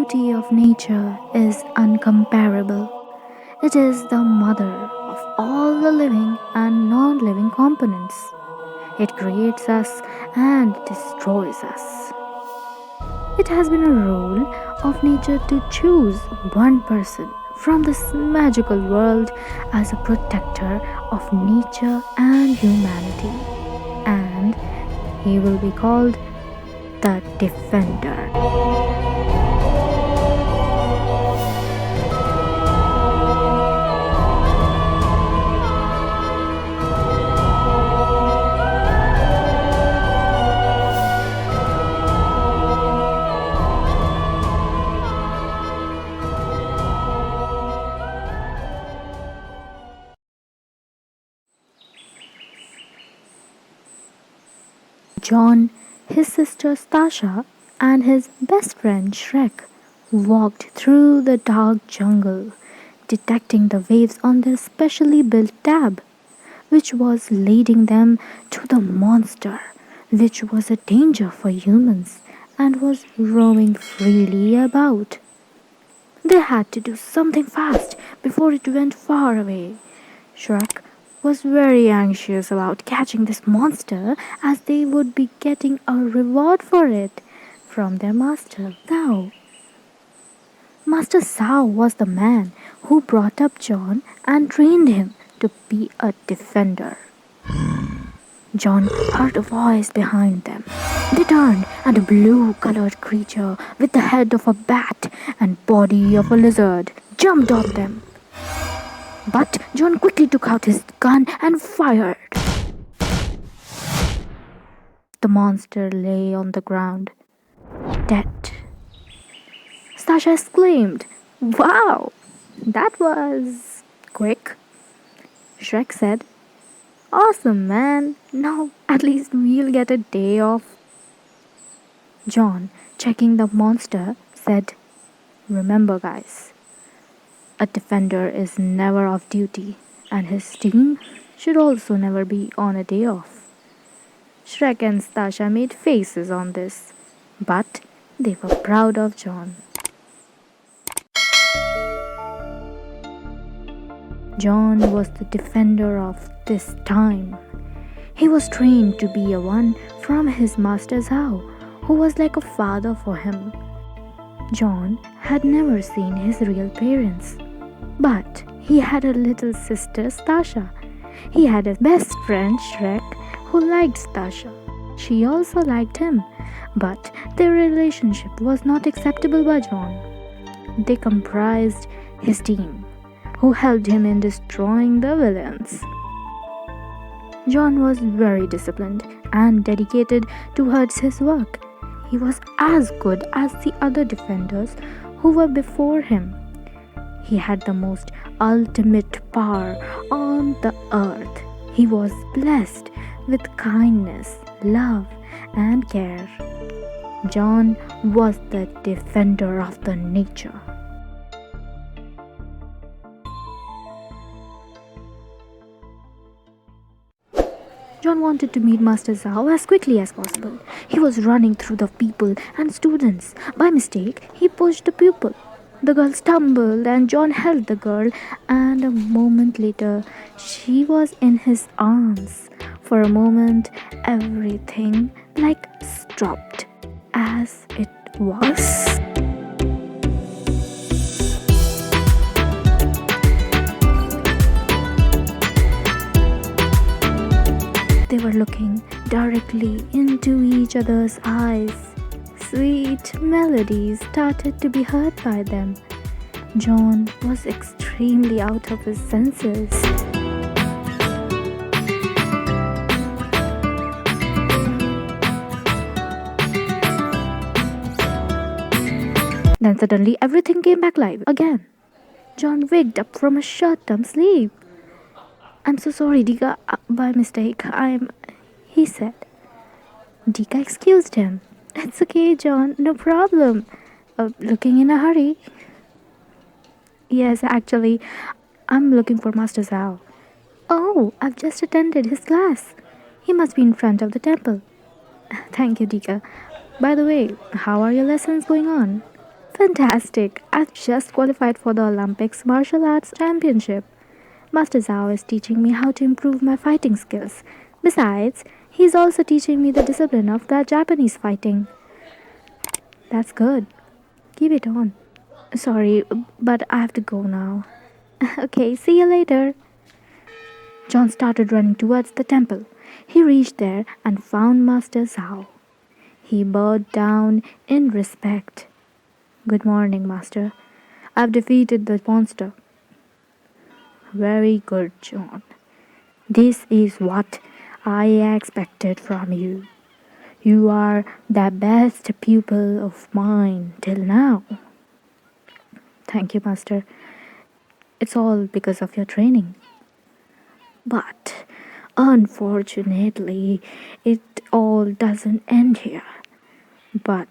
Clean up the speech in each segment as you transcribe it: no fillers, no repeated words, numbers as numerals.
beauty of nature is uncomparable. It is the mother of all the living and non living components. It creates us and destroys us. It has been a rule of nature to choose one person from this magical world as a protector of nature and humanity, and he will be called the Defender. John, his sister Stasha, and his best friend Shrek walked through the dark jungle, detecting the waves on their specially built tab, which was leading them to the monster, which was a danger for humans and was roaming freely about. They had to do something fast before it went far away. Shrek was very anxious about catching this monster as they would be getting a reward for it from their master, Thou. Master Sao was the man who brought up John and trained him to be a defender. John heard a voice behind them. They turned, and a blue-colored creature with the head of a bat and body of a lizard jumped on them. But John quickly took out his gun and fired. The monster lay on the ground, dead. Stasha exclaimed, "Wow, that was quick." Shrek said, "Awesome, man. Now at least we'll get a day off." John, checking the monster, said, "Remember, guys, a defender is never off duty, and his team should also never be on a day off." Shrek and Stasha made faces on this, but they were proud of John. John was the defender of this time. He was trained to be a one from his master Zhao, who was like a father for him. John had never seen his real parents, but he had a little sister Stasha. He had a best friend Shrek who liked Stasha. She also liked him, but their relationship was not acceptable by John. They comprised his team, who helped him in destroying the villains. John was very disciplined and dedicated towards his work. He was as good as the other defenders who were before him. He had the most ultimate power on the earth. He was blessed with kindness, love, and care. John was the defender of the nature. John wanted to meet Master Zhao as quickly as possible. He was running through the people and students. By mistake, he pushed the pupil. The girl stumbled and John held the girl, and a moment later, she was in his arms. For a moment, everything stopped as it was. They were looking directly into each other's eyes. Sweet melodies started to be heard by them. John was extremely out of his senses. Then suddenly everything came back live again. John waked up from a short-term sleep. "I'm so sorry, Dika. By mistake, he said. Dika excused him. "It's okay, John. No problem. Looking in a hurry?" "Yes, actually, I'm looking for Master Zhao." "Oh, I've just attended his class. He must be in front of the temple." "Thank you, Dika. By the way, how are your lessons going on?" Fantastic! I've just qualified for the Olympics Martial Arts Championship. Master Zhao is teaching me how to improve my fighting skills. Besides, he's also teaching me the discipline of the Japanese fighting. That's good. Keep it on. Sorry, but I have to go now. Okay, see you later. John started running towards the temple. He reached there and found Master Zhao. He bowed down in respect. Good morning, Master. I've defeated the monster. Very good, John. This is what I expected from you. You are the best pupil of mine till now. Thank you, Master. It's all because of your training. But unfortunately, it all doesn't end here. But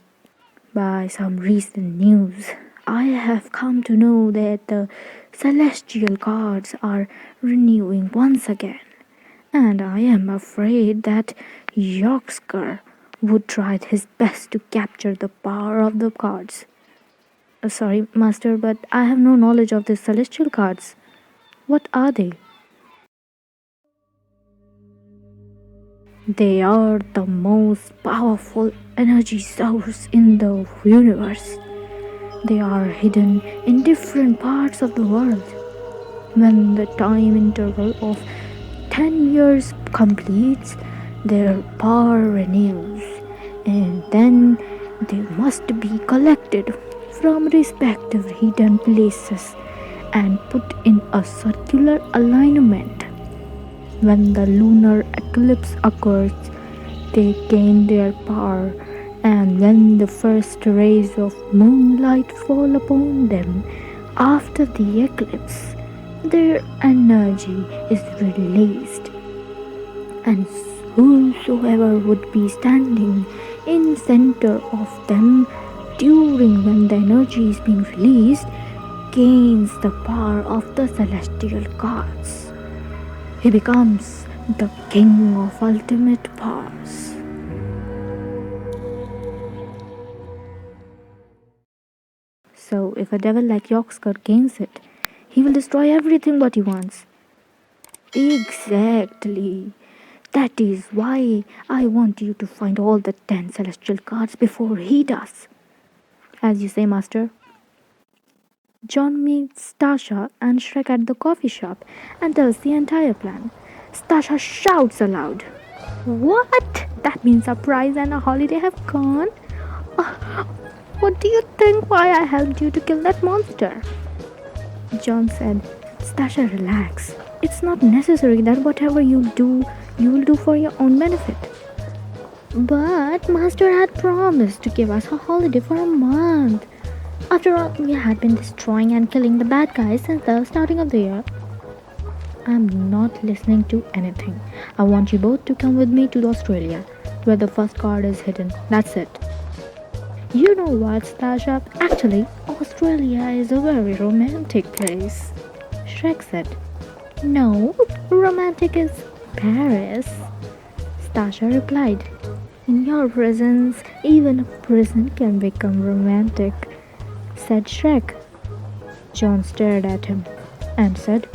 by some recent news, I have come to know that the celestial gods are renewing once again. And I am afraid that Yorcksker would try his best to capture the power of the gods. Sorry, Master, but I have no knowledge of the celestial gods. What are they? They are the most powerful energy source in the universe. They are hidden in different parts of the world. When the time interval of 10 years completes, their power renews, and then they must be collected from respective hidden places and put in a circular alignment. When the lunar eclipse occurs, they gain their power, and when the first rays of moonlight fall upon them after the eclipse, their energy is released, and whosoever would be standing in center of them during when the energy is being released gains the power of the celestial gods. He becomes the king of ultimate powers. So, if a devil like Yorcksker gains it, he will destroy everything what he wants. Exactly. That is why I want you to find all the 10 celestial gods before he does. As you say, Master. John meets Stasha and Shrek at the coffee shop and tells the entire plan. Stasha shouts aloud. What? That means a prize and a holiday have gone? What do you think why I helped you to kill that monster? John said, Stasha, relax. It's not necessary that whatever you will do for your own benefit. But Master had promised to give us a holiday for a month. After all, we had been destroying and killing the bad guys since the starting of the year. I'm not listening to anything. I want you both to come with me to Australia, where the first card is hidden. That's it. You know what, Stasha? Actually, Australia is a very romantic place. Shrek said. No, romantic is Paris. Stasha replied. In your presence, even a prison can become romantic, said Shrek. John stared at him and said,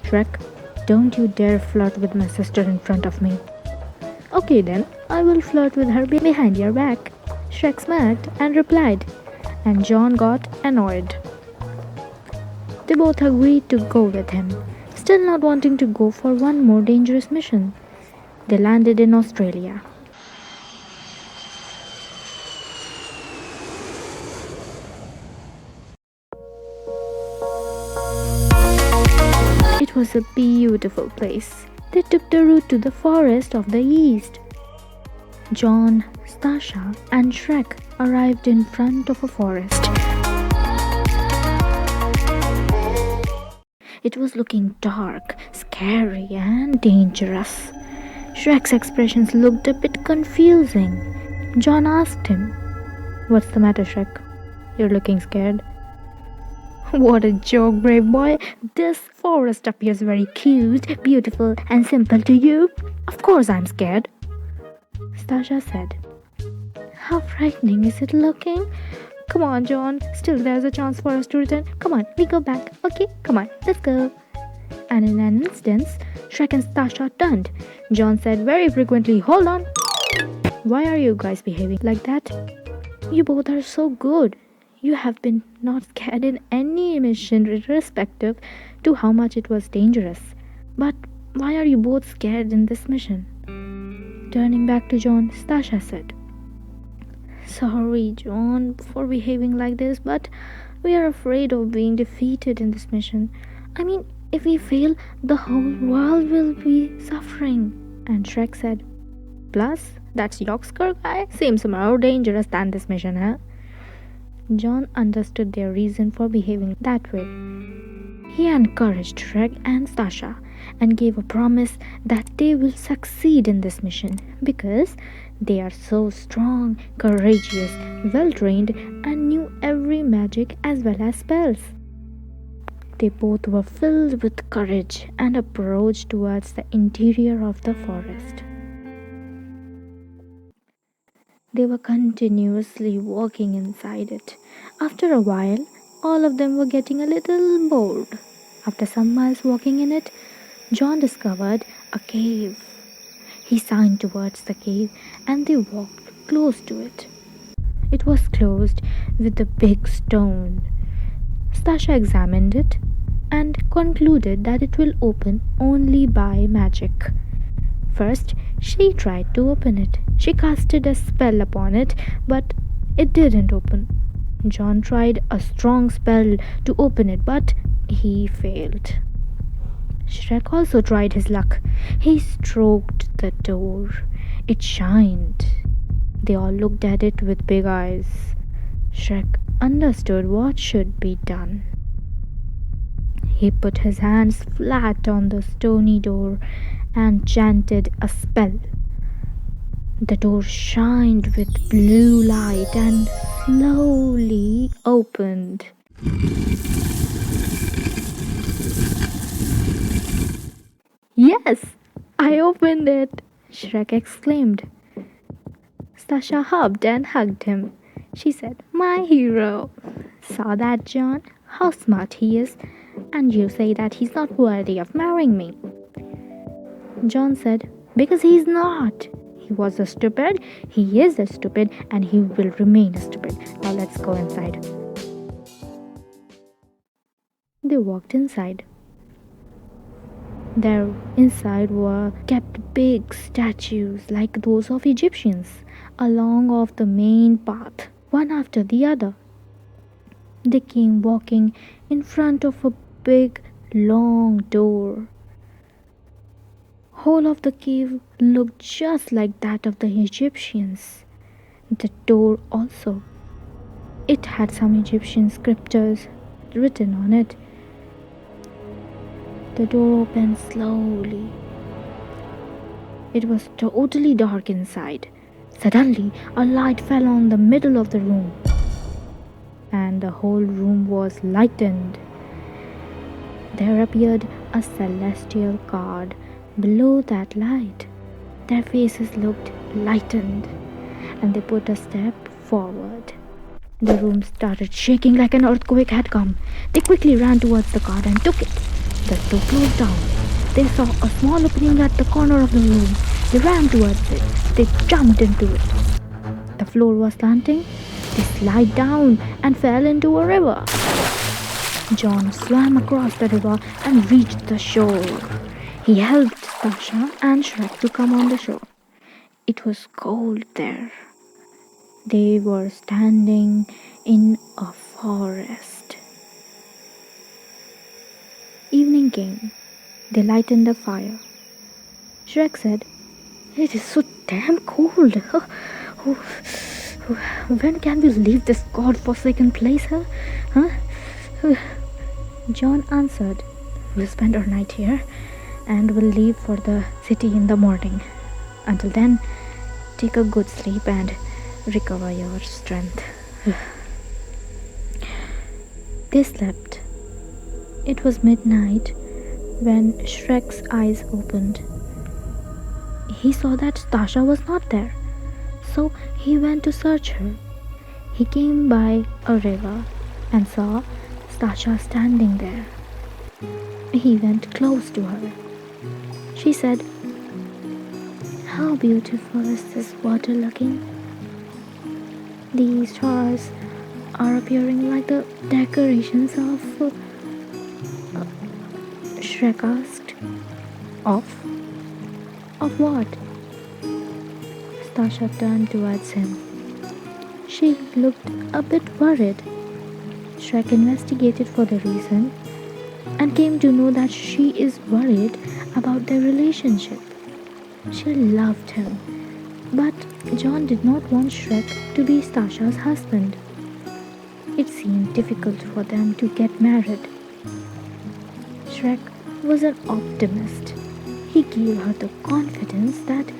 Shrek, don't you dare flirt with my sister in front of me. Okay then, I will flirt with her behind your back. Shrek smirked and replied, and John got annoyed. They both agreed to go with him, still not wanting to go for one more dangerous mission. They landed in Australia. It was a beautiful place. They took the route to the forest of the east. John, Stasha, and Shrek arrived in front of a forest. It was looking dark, scary, and dangerous. Shrek's expressions looked a bit confusing. John asked him, What's the matter, Shrek? You're looking scared. What a joke, brave boy. This forest appears very cute, beautiful, and simple to you. Of course I'm scared, Stasha said. How frightening is it looking? Come on, John. Still there's a chance for us to return. Come on, we go back. Okay, come on, let's go. And in an instant, Shrek and Stasha turned. John said very frequently, "Hold on. Why are you guys behaving like that? You both are so good. You have been not scared in any mission, irrespective to how much it was dangerous. But why are you both scared in this mission?" Turning back to John, Stasha said, "Sorry, John, for behaving like this, but we are afraid of being defeated in this mission. I mean, if we fail, the whole world will be suffering." And Shrek said, "Plus, that Yorcksker guy seems more dangerous than this mission, huh?" John understood their reason for behaving that way. He encouraged Shrek and Stasha and gave a promise that they will succeed in this mission because they are so strong, courageous, well trained, and knew every magic as well as spells. They both were filled with courage and approached towards the interior of the forest. They were continuously walking inside it. After a while, all of them were getting a little bored. After some miles walking in it, John discovered a cave. He signed towards the cave and they walked close to it. It was closed with a big stone. Stasha examined it and concluded that it will open only by magic. First, she tried to open it. She casted a spell upon it, but it didn't open. John tried a strong spell to open it, but he failed. Shrek also tried his luck. He stroked the door. It shined. They all looked at it with big eyes. Shrek understood what should be done. He put his hands flat on the stony door and chanted a spell. The door shined with blue light and slowly opened. "Yes, I opened it!" Shrek exclaimed. Stasha hugged and hugged him. She said, "My hero! Saw that, John? How smart he is! And you say that he's not worthy of marrying me." John said, "Because he's not. He was a stupid, he is a stupid, and he will remain a stupid. Now let's go inside." They walked inside. There inside were kept big statues like those of Egyptians along of the main path, one after the other. They came walking in front of a big long door. Whole of the cave looked just like that of the Egyptians. The door also. It had some Egyptian scriptures written on it. The door opened slowly. It was totally dark inside. Suddenly, a light fell on the middle of the room, and the whole room was lightened. There appeared a celestial guard below that light. Their faces looked lightened, and they put a step forward. The room started shaking like an earthquake had come. They quickly ran towards the guard and took it. The door closed down. They saw a small opening at the corner of the room. They ran towards it. They jumped into it. The floor was slanting. They slid down and fell into a river. John swam across the river and reached the shore. He helped Stasha and Shrek to come on the shore. It was cold there. They were standing in a forest. Evening came. They lightened a fire. Shrek said, "It is so damn cold. When can we leave this god-forsaken place, huh? John answered, "We'll spend our night here and we'll leave for the city in the morning. Until then, take a good sleep and recover your strength." They slept. It was midnight when Shrek's eyes opened. He saw that Stasha was not there, so he went to search her. He came by a river and saw Stasha standing there. He went close to her. She said, "How beautiful is this water looking? These stars are appearing like the decorations of..." Shrek asked. Of? Of what? Stasha turned towards him. She looked a bit worried. Shrek investigated for the reason and came to know that she is worried about their relationship. She loved him, but John did not want Shrek to be Stasha's husband. It seemed difficult for them to get married. Shrek was an optimist. He gave her the confidence that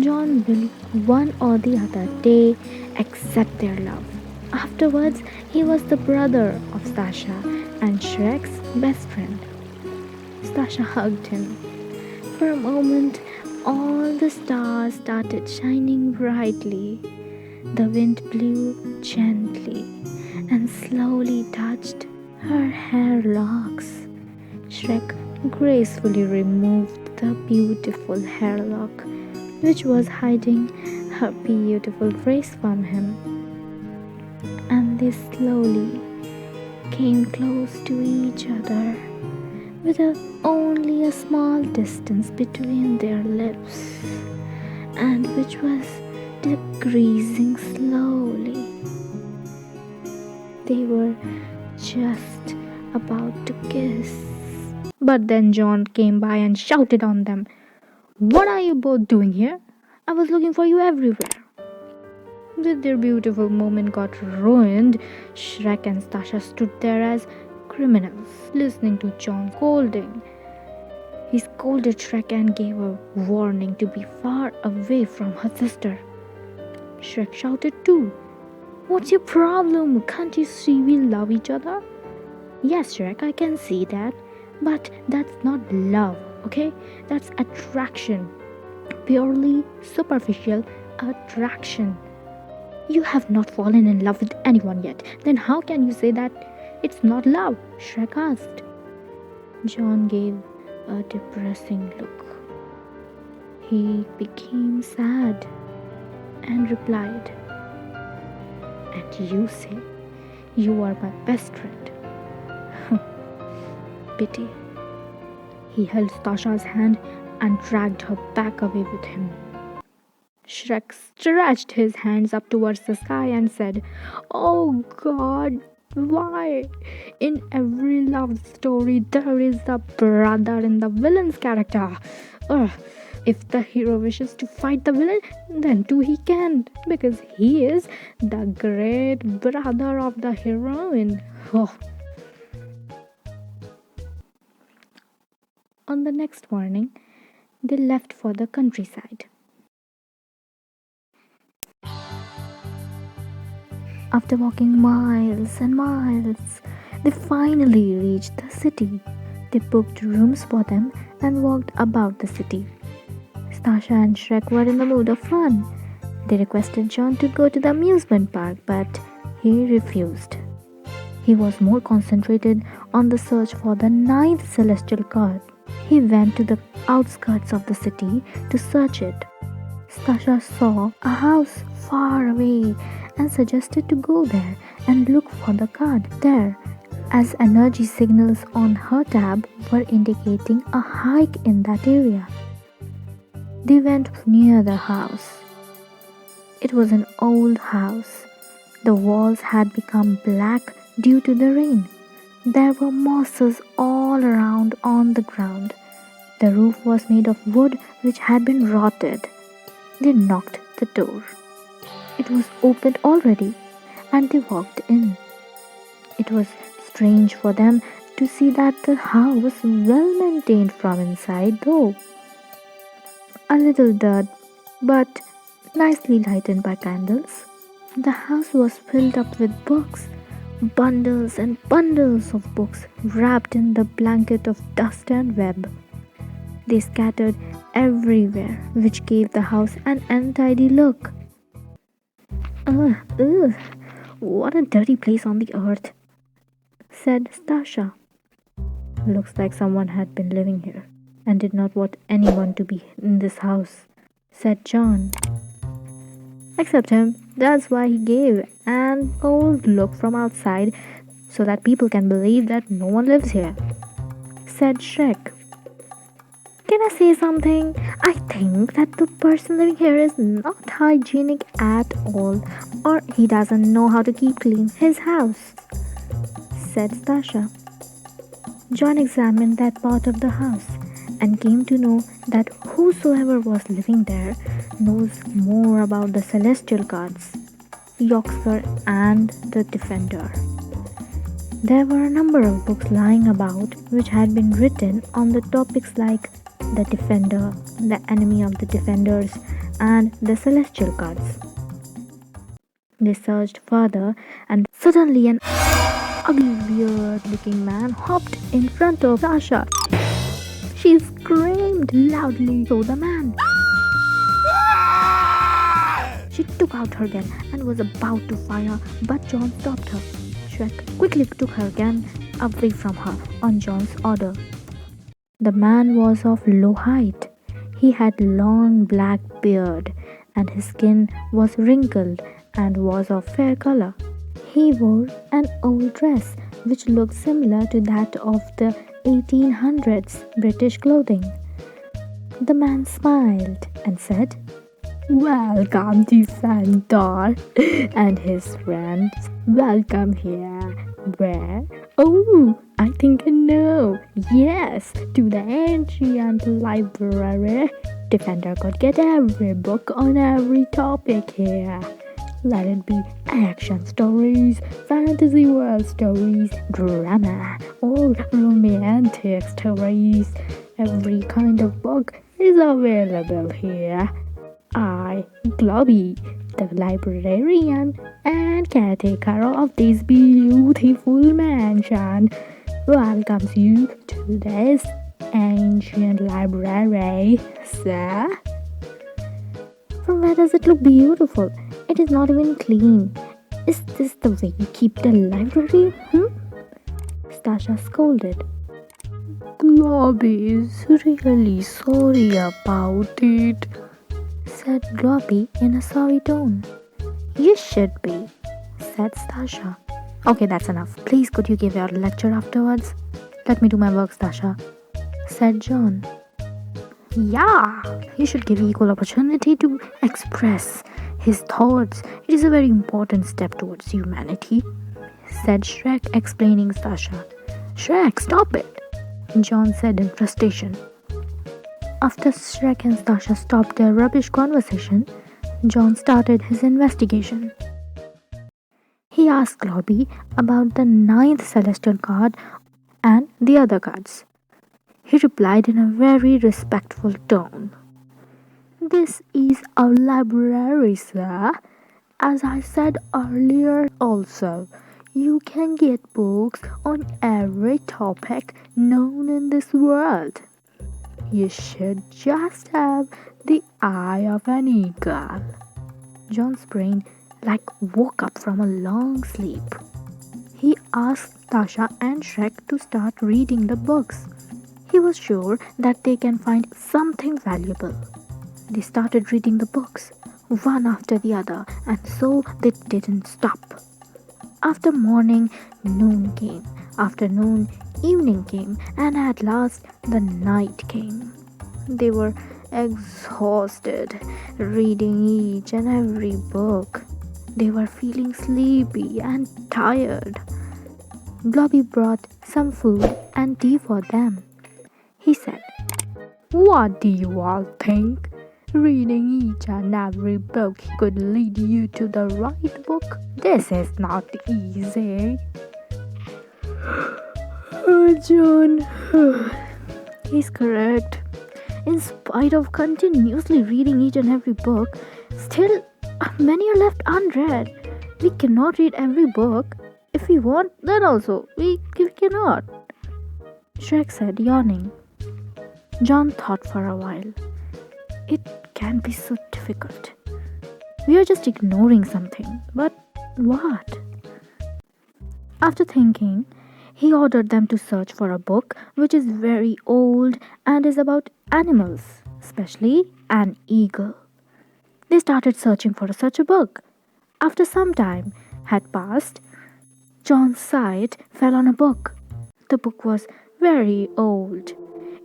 John will one or the other day accept their love. Afterwards, he was the brother of Stasha and Shrek's best friend. Stasha hugged him. For a moment, all the stars started shining brightly. The wind blew gently and slowly touched her hair locks. Shrek gracefully removed the beautiful hair lock, which was hiding her beautiful face from him. And they slowly came close to each other, with only a small distance between their lips, and which was decreasing slowly. They were just about to kiss. But then John came by and shouted on them, "What are you both doing here? I was looking for you everywhere." Their beautiful moment got ruined. Shrek and Stasha stood there as criminals, listening to John scolding. He scolded Shrek and gave a warning to be far away from her sister. Shrek shouted too, "What's your problem? Can't you see we love each other?" "Yes, Shrek, I can see that. But that's not love, okay? That's attraction. Purely superficial attraction. You have not fallen in love with anyone yet. Then how can you say that it's not love?" Shrek asked. John gave a depressing look. He became sad and replied, "And you say you are my best friend? Pity." He held Stasha's hand and dragged her back away with him. Shrek stretched his hands up towards the sky and said, "Oh God, why? In every love story there is a brother in the villain's character. If the hero wishes to fight the villain, then too he can, because he is the great brother of the heroine." On the next morning, they left for the countryside. After walking miles and miles, they finally reached the city. They booked rooms for them and walked about the city. Stasha and Shrek were in the mood of fun. They requested John to go to the amusement park, but he refused. He was more concentrated on the search for the 9th celestial card. He went to the outskirts of the city to search it. Stasha saw a house far away and suggested to go there and look for the card there, as energy signals on her tab were indicating a hike in that area. They went near the house. It was an old house. The walls had become black due to the rain. There were mosses all around on the ground. The roof was made of wood which had been rotted. They knocked the door. It was opened already, and they walked in. It was strange for them to see that the house was well maintained from inside, though. A little dirt, but nicely lighted by candles. The house was filled up with books, bundles and bundles of books wrapped in the blanket of dust and web. They scattered everywhere, which gave the house an untidy look. Ugh, What a dirty place on the earth, said Stasha. Looks like someone had been living here and did not want anyone to be in this house, said John. Except him, that's why he gave an old look from outside so that people can believe that no one lives here, said Shrek. Can I say something? I think that the person living here is not hygienic at all, or he doesn't know how to keep clean his house, said Stasha. John examined that part of the house and came to know that whosoever was living there knows more about the celestial gods, Yorcksker and the Defender. There were a number of books lying about which had been written on the topics like the Defender, the enemy of the Defenders, and the celestial gods. They searched further, and suddenly an ugly, weird-looking man hopped in front of Stasha. She screamed loudly to the man. She took out her gun and was about to fire, but John stopped her. Shrek quickly took her gun away from her on John's order. The man was of low height. He had long black beard, and his skin was wrinkled and was of fair color. He wore an old dress which looked similar to that of the 1800s British clothing. The man smiled and said, "Welcome, Defender," and his friends, "Welcome here." Where? Oh, I think I know. Yes, to the ancient library. Defender could get every book on every topic here. Let it be action stories, fantasy world stories, drama, or romantic stories. Every kind of book is available here. I, Globby, the librarian and caretaker of this beautiful mansion, welcomes you to this ancient library, sir. From where does it look beautiful? It is not even clean. Is this the way you keep the library? Stasha scolded. Globby is really sorry about it, said Globby in a sorry tone. You should be, said Stasha. Okay, that's enough. Please could you give your lecture afterwards? Let me do my work, Stasha, said John. Yeah, he should give equal opportunity to express his thoughts. It is a very important step towards humanity, said Shrek, explaining Stasha. Shrek, stop it, John said in frustration. After Shrek and Stasha stopped their rubbish conversation, John started his investigation. He asked Globby about the 9th celestial god and the other gods. He replied in a very respectful tone. This is our library, sir. As I said earlier also, you can get books on every topic known in this world. You should just have the eye of an eagle. John's brain woke up from a long sleep. He asked Tasha and Shrek to start reading the books. He was sure that they can find something valuable. They started reading the books, one after the other, and so they didn't stop. After morning, noon came. After noon, evening came, and at last the night came. They were exhausted, reading each and every book. They were feeling sleepy and tired. Globby brought some food and tea for them. He said, "What do you all think? Reading each and every book could lead you to the right book? This is not easy." Oh, John. He's correct. In spite of continuously reading each and every book, still many are left unread. We cannot read every book. If we want, then also we cannot, Shrek said, yawning. John thought for a while. It can be so difficult. We are just ignoring something. But what? After thinking, he ordered them to search for a book which is very old and is about animals, especially an eagle. They started searching for such a book. After some time had passed, John's sight fell on a book. The book was very old.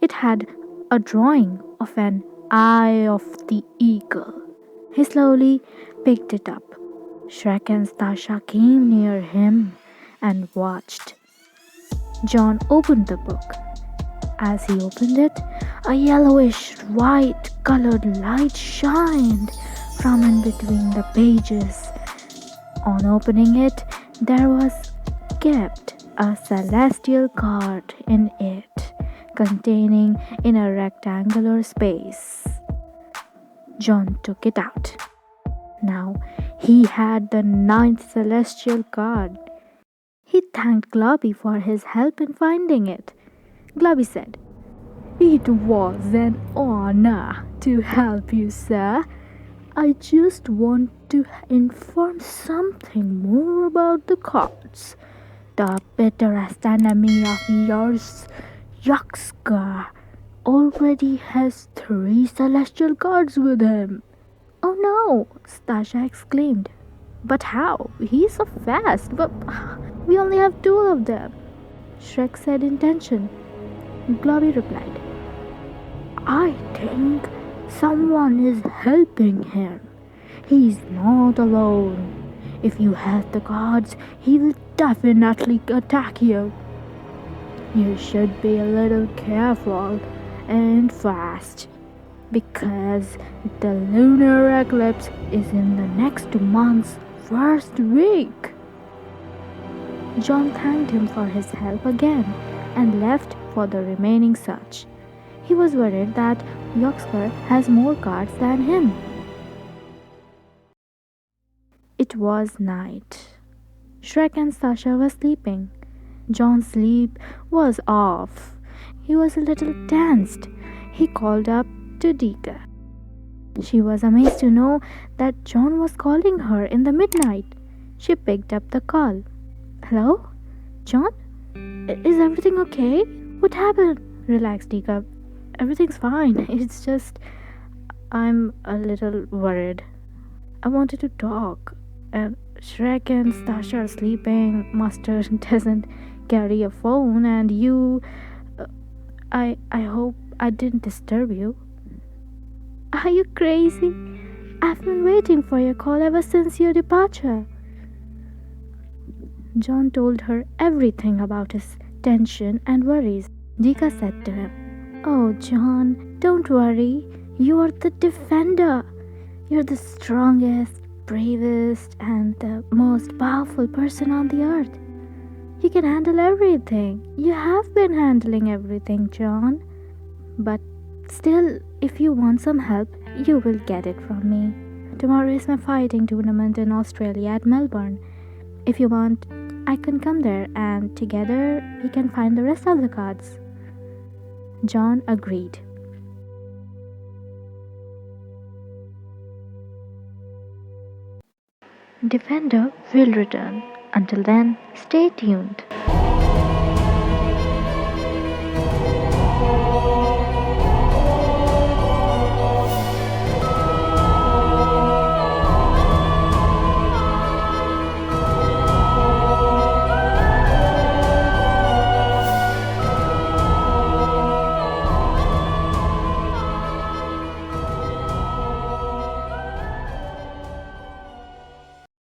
It had a drawing of an eye of the eagle. He slowly picked it up. Shrek and Stasha came near him and watched. John opened the book. As he opened it, a yellowish white colored light shined from in between the pages. On opening it, there was kept a celestial card in it, containing in a rectangular space. John took it out. Now he had the ninth celestial card. He thanked Globby for his help in finding it. Globby said, "It was an honor to help you, sir. I just want to inform something more about the cards. The bitterest enemy of yours, Yorcksker, already has 3 celestial cards with him." "Oh no!" Stasha exclaimed. "But how? He's so fast. But we only have 2 of them." Shrek said in tension. Globby replied, "I think someone is helping him. He's not alone. If you have the cards, he will definitely attack you. You should be a little careful and fast, because the lunar eclipse is in the next month's first week." John thanked him for his help again and left for the remaining search. He was worried that Yorcksker has more cards than him. It was night. Shrek and Stasha were sleeping. John's sleep was off. He was a little tensed. He called up to Dika. She was amazed to know that John was calling her in the midnight. She picked up the call. "Hello? John? Is everything okay? What happened?" Relaxed Dika. "Everything's fine. It's just I'm a little worried. I wanted to talk. And Shrek and Stasha are sleeping. Master doesn't carry a phone, and you. I hope I didn't disturb you." "Are you crazy? I've been waiting for your call ever since your departure." John told her everything about his tension and worries. Dika said to him, "Oh, John, don't worry. You're the defender. You're the strongest, bravest, and the most powerful person on the earth. You can handle everything. You have been handling everything, John. But still, if you want some help, you will get it from me. Tomorrow is my fighting tournament in Australia at Melbourne. If you want, I can come there and together we can find the rest of the cards." John agreed. Defender will return. Until then, stay tuned.